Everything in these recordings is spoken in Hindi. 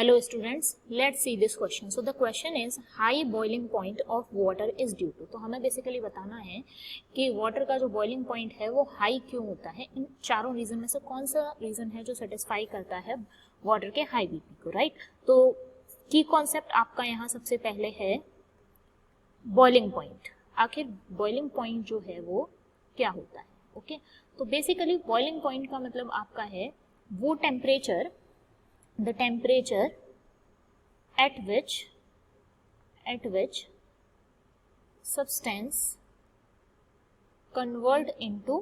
Hello students, let's see this question. So the question is high boiling point of water is due to. तो हमें बेसिकली बताना है कि वाटर का जो बॉइलिंग पॉइंट है वो हाई क्यों होता है. इन चारों रीजन में से कौन सा रीजन है जो सेटिस्फाई करता है वाटर के हाई बीपी को, राइट. तो की कॉन्सेप्ट आपका यहाँ सबसे पहले है बॉइलिंग पॉइंट. आखिर बॉइलिंग पॉइंट जो है वो क्या होता है. ओके तो बेसिकली बॉइलिंग पॉइंट का मतलब आपका है वो temperature, the temperature at which substance convert into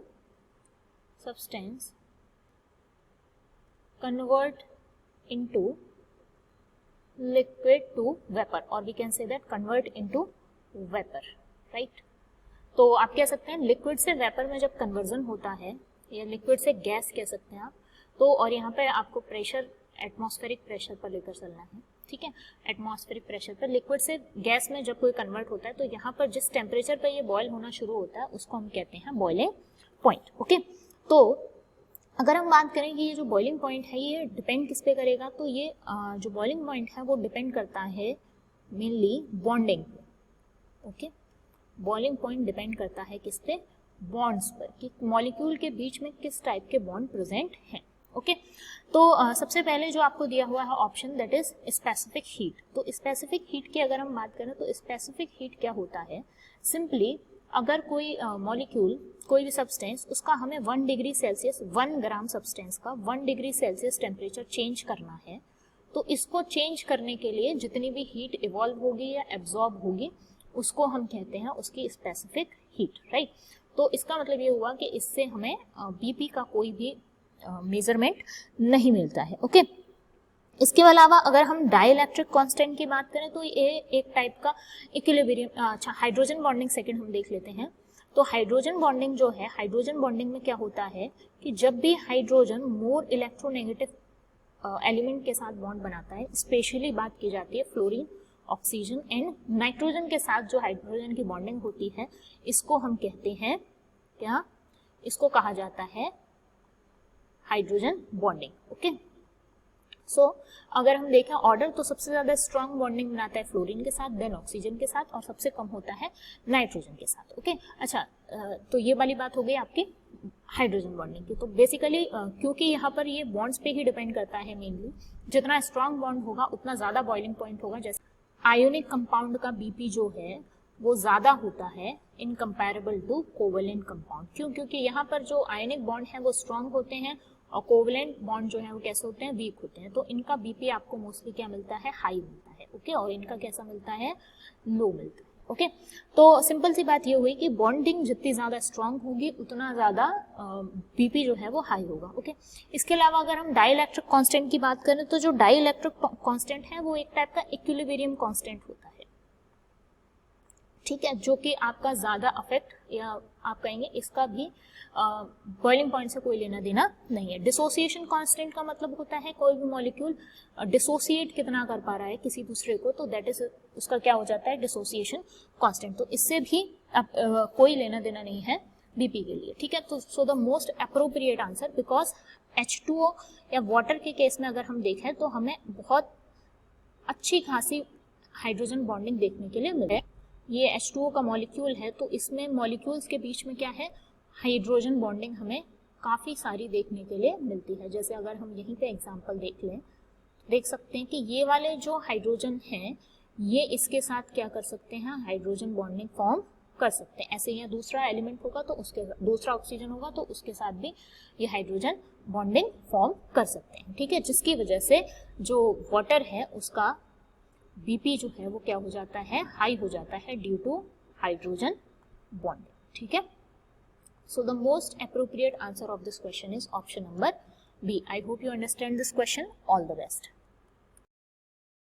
liquid to vapor, or we can say that convert into vapor, right. तो आप कह सकते हैं लिक्विड से वेपर में जब कन्वर्जन होता है या लिक्विड से गैस कह सकते हैं आप, तो और यहाँ पे आपको प्रेशर एटमॉस्फेरिक प्रेशर पर लेकर चलना है, ठीक है. एटमॉस्फेरिक प्रेशर पर लिक्विड से गैस में जब कोई कन्वर्ट होता है तो यहाँ पर जिस टेम्परेचर पर ये बॉयल होना शुरू होता है उसको हम कहते हैं बॉइलिंग पॉइंट. ओके तो अगर हम बात करें कि ये जो बॉइलिंग पॉइंट है ये डिपेंड किस पे करेगा, तो ये जो बॉइलिंग पॉइंट है वो डिपेंड करता है मेनली बॉन्डिंग पे. ओके बॉइलिंग पॉइंट डिपेंड करता है किस पे, बॉन्ड्स पर, कि मॉलिक्यूल के बीच में किस टाइप के बॉन्ड प्रेजेंट हैं. ओके तो सबसे पहले जो आपको दिया हुआ है option that is specific heat. तो स्पेसिफिक हीट की अगर हम बात करें तो स्पेसिफिक हीट क्या होता है, सिंपली अगर कोई मॉलिक्यूल कोई भी सब्सटेंस उसका हमें 1 डिग्री सेल्सियस 1 ग्राम सब्सटेंस का 1 डिग्री सेल्सियस टेम्परेचर चेंज करना है, तो इसको चेंज करने के लिए जितनी भी हीट इवॉल्व होगी या एब्जॉर्ब होगी उसको हम कहते हैं उसकी स्पेसिफिक हीट, राइट. तो इसका मतलब ये हुआ कि इससे हमें बीपी का कोई भी मेजरमेंट नहीं मिलता है. ओके इसके अलावा अगर हम डाइइलेक्ट्रिक कांस्टेंट की बात करें तो ये एक टाइप का इक्विलिब्रियम. अच्छा हाइड्रोजन बॉन्डिंग सेकंड हम देख लेते हैं. तो हाइड्रोजन बॉन्डिंग जो है, हाइड्रोजन बॉन्डिंग में क्या होता है कि जब भी हाइड्रोजन मोर इलेक्ट्रोनेगेटिव एलिमेंट के साथ बॉन्ड बनाता है, स्पेशली बात की जाती है फ्लोरीन, ऑक्सीजन एंड नाइट्रोजन के साथ जो हाइड्रोजन की बॉन्डिंग होती है इसको हम कहते हैं क्या, इसको कहा जाता है हाइड्रोजन बॉन्डिंग. ओके सो अगर हम देखें ऑर्डर तो सबसे ज्यादा स्ट्रॉन्ग बॉन्डिंग बनाता है फ्लोरीन के साथ, देन ऑक्सीजन के साथ, और सबसे कम होता है नाइट्रोजन के साथ. ओके अच्छा तो ये वाली बात हो गई आपकी हाइड्रोजन बॉन्डिंग की. तो बेसिकली क्योंकि यहाँ पर ये बॉन्ड्स पे ही डिपेंड करता है मेनली, जितना स्ट्रॉन्ग बॉन्ड होगा उतना ज्यादा बॉइलिंग पॉइंट होगा. जैसे आयोनिक कंपाउंड का बीपी जो है वो ज्यादा होता है इन कंपेरेबल टू कोवेलेंट कंपाउंड. क्यों, क्योंकि यहाँ पर जो आयोनिक बॉन्ड है वो स्ट्रॉन्ग होते हैं और कोवेलेंट बॉन्ड जो है वो कैसे होते हैं, वीक होते हैं. तो इनका बीपी आपको मोस्टली क्या मिलता है, हाई मिलता है. ओके और इनका कैसा मिलता है, लो मिलता है. ओके तो सिंपल सी बात ये हुई कि बॉन्डिंग जितनी ज्यादा स्ट्रॉन्ग होगी उतना ज्यादा बीपी जो है वो हाई होगा. ओके इसके अलावा अगर हम डाइइलेक्ट्रिक कांस्टेंट की बात करें तो जो डाइइलेक्ट्रिक कांस्टेंट है वो एक टाइप का इक्विलिब्रियम कांस्टेंट होता है, ठीक है, जो कि आपका ज्यादा अफेक्ट या आप कहेंगे इसका भी बॉइलिंग पॉइंट से कोई लेना देना नहीं है. डिसोसिएशन कांस्टेंट का मतलब होता है कोई भी मॉलिक्यूल डिसोसिएट कितना कर पा रहा है किसी दूसरे को, तो दैट इज उसका क्या हो जाता है, डिसोसिएशन कांस्टेंट. तो इससे भी कोई लेना देना नहीं है बीपी के लिए, ठीक है. तो so the most appropriate answer, because H2O या वाटर के केस में अगर हम देखें तो हमें बहुत अच्छी खासी हाइड्रोजन बॉन्डिंग देखने के लिए मिले. ये H2O का मॉलिक्यूल है तो इसमें मॉलिक्यूल्स के बीच में क्या है, हाइड्रोजन बॉन्डिंग हमें काफी सारी देखने के लिए मिलती है. जैसे अगर हम यहीं पे एग्जांपल देख लें, देख सकते हैं कि ये वाले जो हाइड्रोजन हैं ये इसके साथ क्या कर सकते हैं, हाइड्रोजन बॉन्डिंग फॉर्म कर सकते हैं. ऐसे ही दूसरा एलिमेंट होगा तो उसके दूसरा ऑक्सीजन होगा तो उसके साथ भी ये हाइड्रोजन बॉन्डिंग फॉर्म कर सकते हैं, ठीक है. जिसकी वजह से जो वाटर है उसका बीपी जो है वो क्या हो जाता है, हाई हो जाता है ड्यू टू हाइड्रोजन बॉन्डिंग, ठीक है. So the most appropriate answer of this question is option number B. I hope you understand this question. All the best.